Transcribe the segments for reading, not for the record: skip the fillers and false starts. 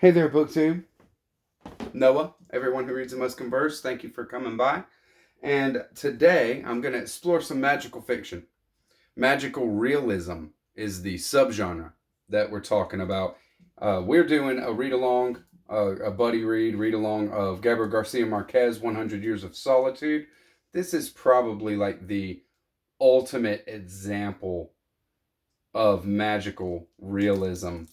Hey there, BookTube. Noah, everyone who reads and must converse, thank you for coming by. And today I'm going to explore some magical fiction. Magical realism is the subgenre that we're talking about. We're doing a read-along, a buddy read-along of Gabriel Garcia Marquez, 100 Years of Solitude. This is probably like the ultimate example of magical realism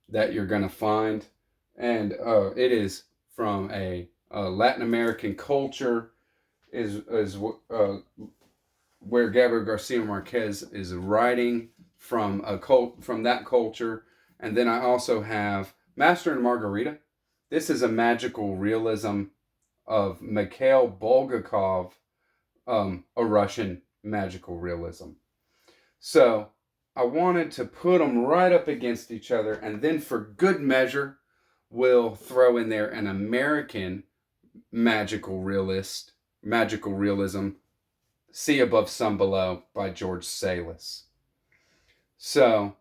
that you're going to find. And it is from a Latin American culture, is where Gabriel Garcia Marquez is writing from from that culture. And then I also have Master and Margarita. This is a magical realism of Mikhail Bulgakov, a Russian magical realism. So I wanted to put them right up against each other, and then for good measure, we'll throw in there an American magical realism, Sea Above Sun Below by George Salis. So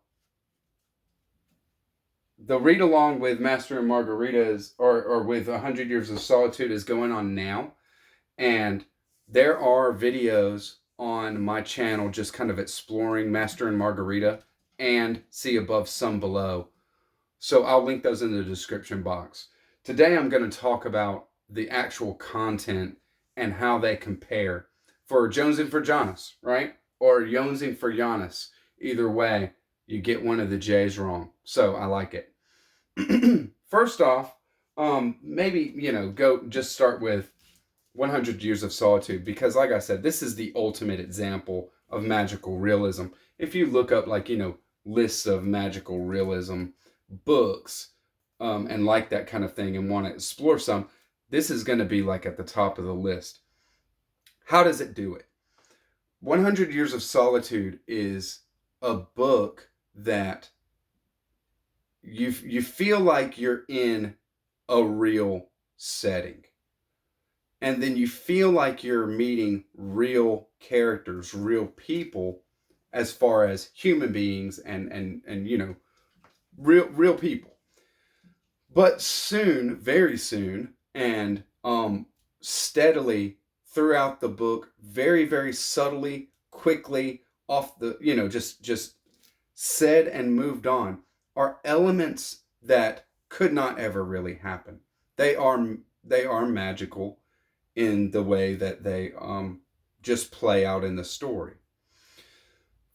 the read along with Master and Margarita is, or with 100 Years of Solitude is going on now, and there are videos on my channel just kind of exploring Master and Margarita and Sea Above Sun Below. So I'll link those in the description box. Today I'm going to talk about the actual content and how they compare. For Jonesing for Jonas, right? Or Jonesing for Giannis. Either way, you get one of the J's wrong. So I like it. First off, maybe, go just start with 100 Years of Solitude, because like I said, this is the ultimate example of magical realism. If you look up lists of magical realism books and like that kind of thing and want to explore some, this is going to be like at the top of the list. How does it do it? 100 Years of Solitude is a book that you feel like you're in a real setting. And then you feel like you're meeting real characters, real people, as far as human beings and real people. But soon, very soon, and steadily throughout the book, very, very subtly, quickly, off the, just said and moved on, are elements that could not ever really happen. They are magical in the way that they just play out in the story.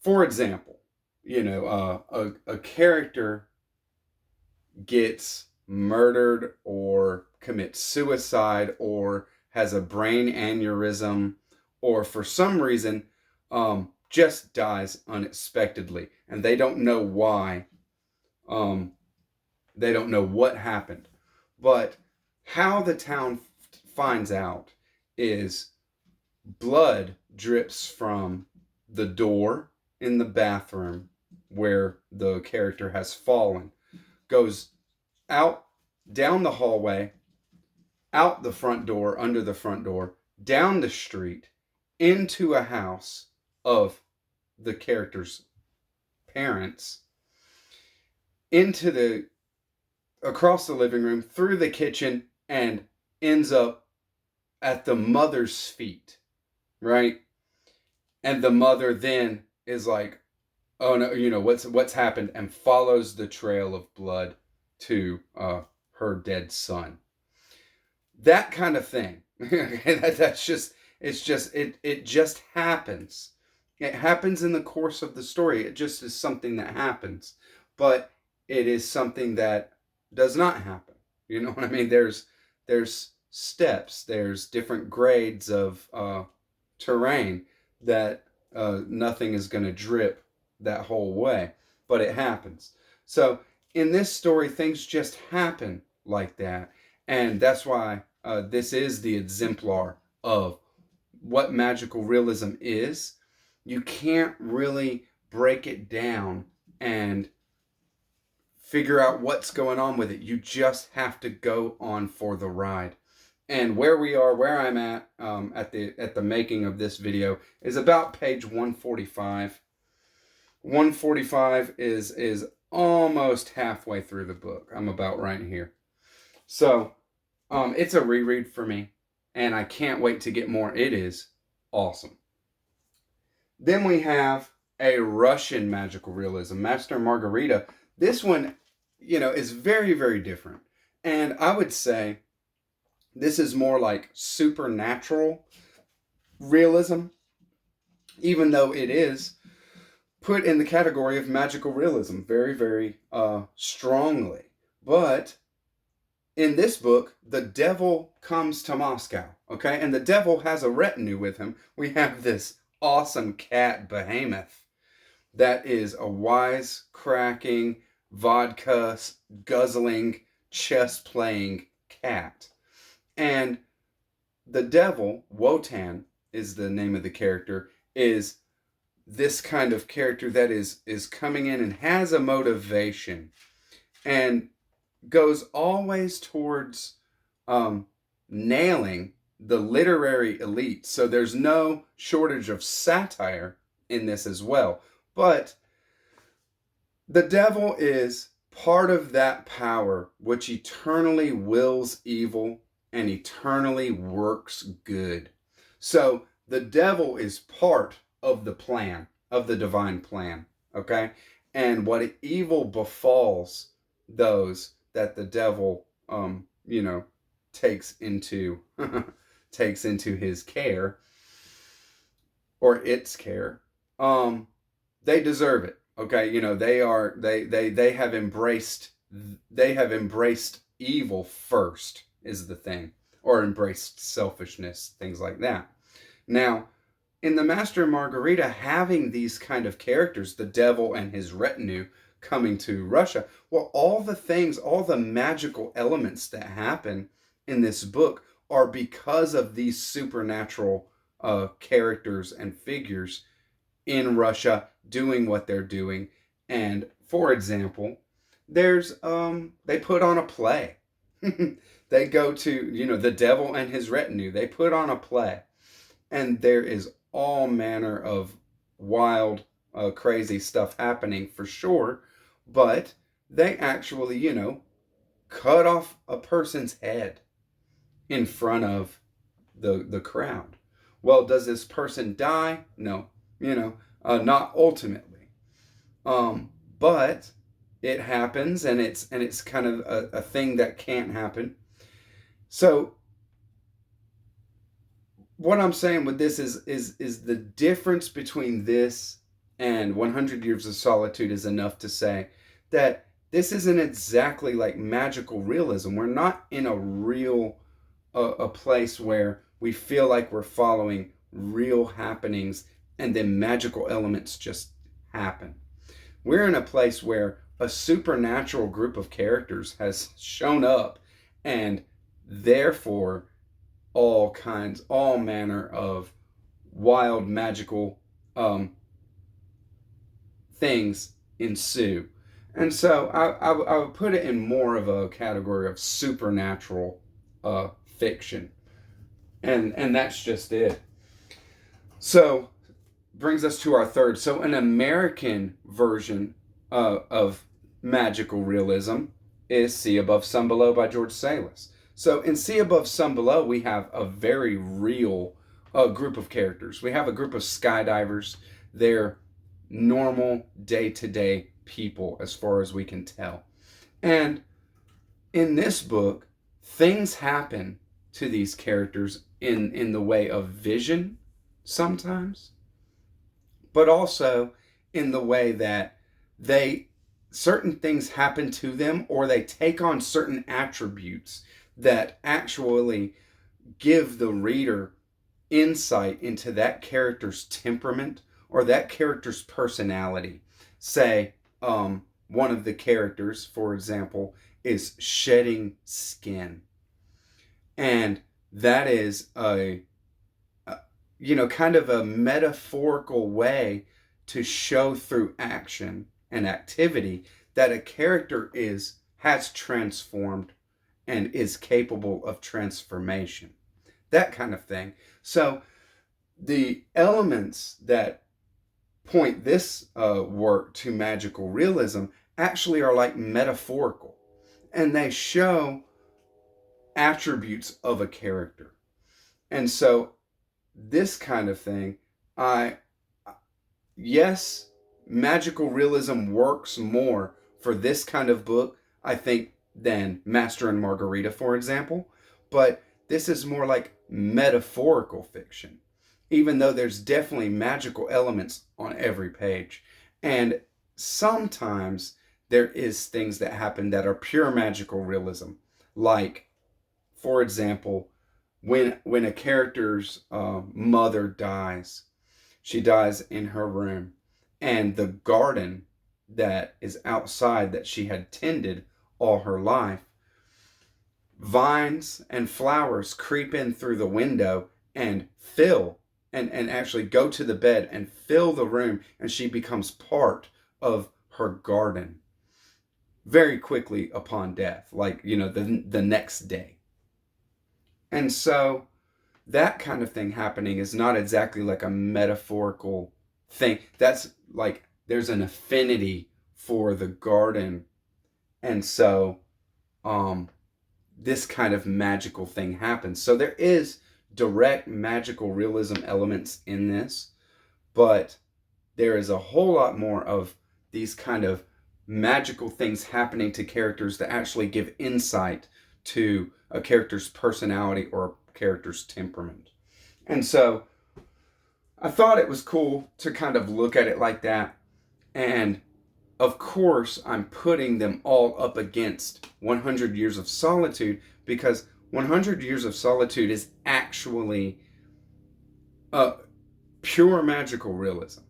For example, a character gets murdered or commits suicide or has a brain aneurysm or for some reason just dies unexpectedly, and they don't know why. They don't know what happened. But how the town finds out is blood drips from the door in the bathroom where the character has fallen, goes out, down the hallway, out the front door, under the front door, down the street, into a house of the character's parents, across the living room, through the kitchen, and ends up at the mother's feet, right? And the mother then is like, oh no, what's happened, and follows the trail of blood to her dead son. That kind of thing. It just happens. It happens in the course of the story. It just is something that happens. But it is something that does not happen. You know what I mean? There's steps, there's different grades of terrain that nothing is going to drip that whole way, but it happens. So in this story, things just happen like that, and that's why this is the exemplar of what magical realism is. You can't really break it down and figure out what's going on with it. You just have to go on for the ride. And where I'm at the making of this video is about page 145. 145 is almost halfway through the book. I'm about right here. So, it's a reread for me, and I can't wait to get more. It is awesome. Then we have a Russian magical realism, Master and Margarita. This one, is very, very different. And I would say this is more like supernatural realism, even though it is put in the category of magical realism very, very strongly. But in this book, the devil comes to Moscow, okay? And the devil has a retinue with him. We have this awesome cat behemoth that is a wise-cracking, vodka guzzling, chess playing cat. And the devil, Wotan is the name of the character, is this kind of character that is coming in and has a motivation and goes always towards nailing the literary elite. So there's no shortage of satire in this as well. But the devil is part of that power which eternally wills evil and eternally works good. So the devil is part of the plan, of the divine plan, okay? And what evil befalls those that the devil, takes into takes into his care or its care, they deserve it. Okay, they have embraced evil first is the thing, or embraced selfishness, things like that. Now, in the Master and Margarita, having these kind of characters, the devil and his retinue coming to Russia, well, all the magical elements that happen in this book are because of these supernatural characters and figures in Russia doing what they're doing. And for example, there's they put on a play. They go to, the devil and his retinue. They put on a play. And there is all manner of wild, crazy stuff happening for sure. But they actually, cut off a person's head in front of the crowd. Well, does this person die? No, not ultimately. But it happens, and it's kind of a thing that can't happen. So what I'm saying with this is the difference between this and 100 Years of Solitude is enough to say that this isn't exactly like magical realism. We're not in a real a place where we feel like we're following real happenings and then magical elements just happen. We're in a place where a supernatural group of characters has shown up, and therefore all manner of wild magical things ensue. And so I would put it in more of a category of supernatural fiction. And that's just it. So brings us to our third. So an American version of magical realism is Sea Above Sun Below by George Salas. So in Sea Above Sun Below, we have a very real group of characters. We have a group of skydivers. They're normal day-to-day people as far as we can tell. And in this book, things happen to these characters in the way of vision sometimes, but also in the way that certain things happen to them, or they take on certain attributes that actually give the reader insight into that character's temperament or that character's personality. Say, one of the characters, for example, is shedding skin. And that is kind of a metaphorical way to show through action and activity that a character has transformed and is capable of transformation. That kind of thing. So the elements that point this work to magical realism actually are like metaphorical, and they show attributes of a character. And so this kind of thing, yes, magical realism works more for this kind of book, I think, than Master and Margarita, for example. But this is more like metaphorical fiction, even though there's definitely magical elements on every page. And sometimes there is things that happen that are pure magical realism, like, for example, when a character's mother dies, she dies in her room, and the garden that is outside that she had tended all her life, vines and flowers creep in through the window and fill and actually go to the bed and fill the room, and she becomes part of her garden very quickly upon death, like, the next day. And so that kind of thing happening is not exactly like a metaphorical thing. That's like there's an affinity for the garden. And so this kind of magical thing happens. So there is direct magical realism elements in this, but there is a whole lot more of these kind of magical things happening to characters that actually give insight to a character's personality or a character's temperament. And so I thought it was cool to kind of look at it like that. And of course, I'm putting them all up against 100 Years of Solitude, because 100 Years of Solitude is actually pure magical realism.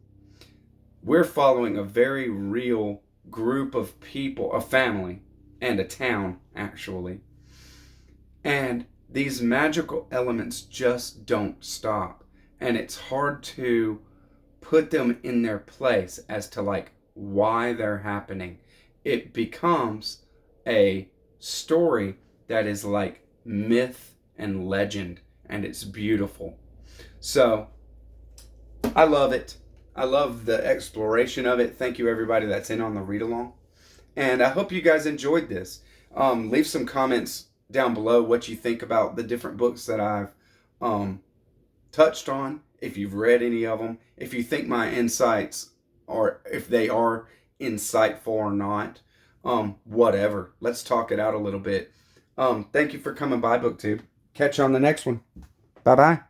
We're following a very real group of people, a family, and a town, actually. And these magical elements just don't stop. And it's hard to put them in their place as to like why they're happening. It becomes a story that is like myth and legend, and it's beautiful. So I love it. I love the exploration of it. Thank you, everybody that's in on the read along. And I hope you guys enjoyed this. Leave some comments down below what you think about the different books that I've touched on, if you've read any of them, if you think my insights or if they are insightful or not, whatever. Let's talk it out a little bit. Thank you for coming by, BookTube. Catch you on the next one. Bye-bye.